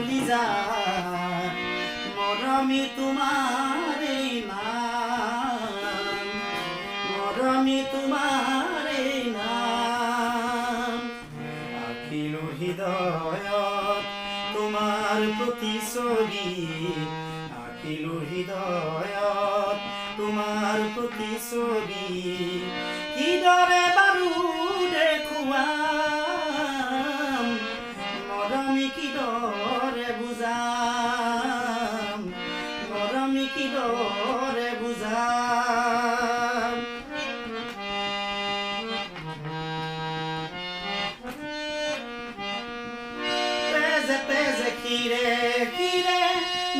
কলিজা মৰমী তোমাৰে নাম মৰমী তোমাৰে নাম আখিলো হৃদয়ত তোমাৰ প্ৰতিচ্ছবি আখিলো হৃদয়ত তোমাৰ প্ৰতিচ্ছবি কিদৰে বাৰু দেখুৱাম মৰমী কিদৰে বুজাম মৰমী কিদৰে বুজাম তেজে তেজে খিৰে খিৰে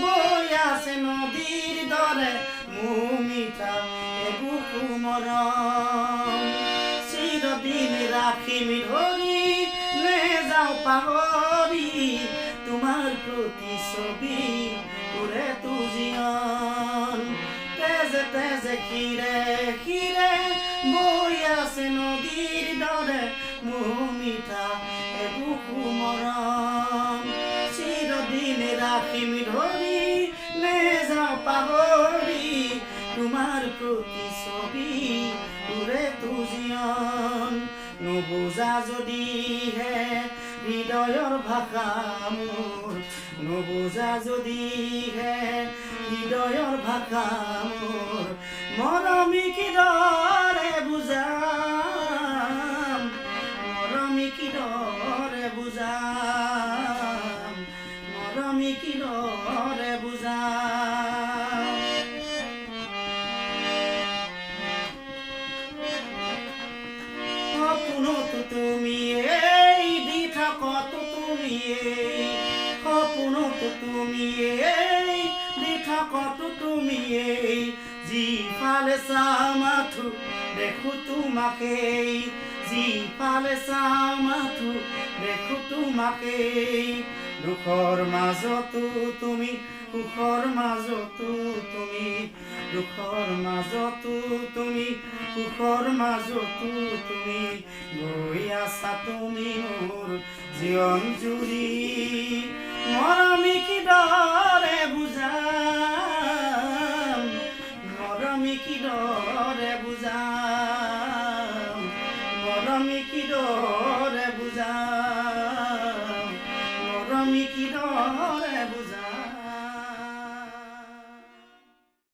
বৈ আছে নদীৰ দৰে মোৰ মিঠা এবুকু মৰম চিৰদিন ৰাখিম ধৰি নেযাওঁ পাহৰি তোমাৰ প্ৰতিচ্ছবি পুৰে তু জীৱন তেজে তেজে খিৰে খিৰে বৈ আছে নদীৰ দৰে মোৰ মিঠা এবুকু মৰম চিৰদিন ৰাখিম ধৰি নেযাওঁ পাহৰি তোমাৰ প্ৰতিচ্ছবি পুৰে তু জীৱন নুবুজা যদিহে হৃদয়ৰ ভাষা মোৰ নুবুজা যদিহে হৃদয়ৰ ভাষা মোৰ মৰমী কিদৰে বুজাম মৰমী কিদৰে বুজাম মৰমী কিদৰে বুজাম সপোনতো তুমিয়েই দি থাকতো তুমিয়েই সপোনতো তুমিয়েই দি থাকতো তুমিয়েই যিফালে চাওঁ মাথো দেখো তোমাকেই যিফালে চাওঁ মাথো দেখো তোমাকেই দুখৰ মাজতো তুমি সুখৰ মাজতো তুমি দুখৰ মাজতো তুমি সুখৰ মাজতো তুমি গৈ আছা তুমি মোৰ জীৱন জুৰি মৰমী কিদৰে বুজাম মৰমী কিদৰে বুজাম মৰমী কিদৰে বুজাম মৰমী কিদৰে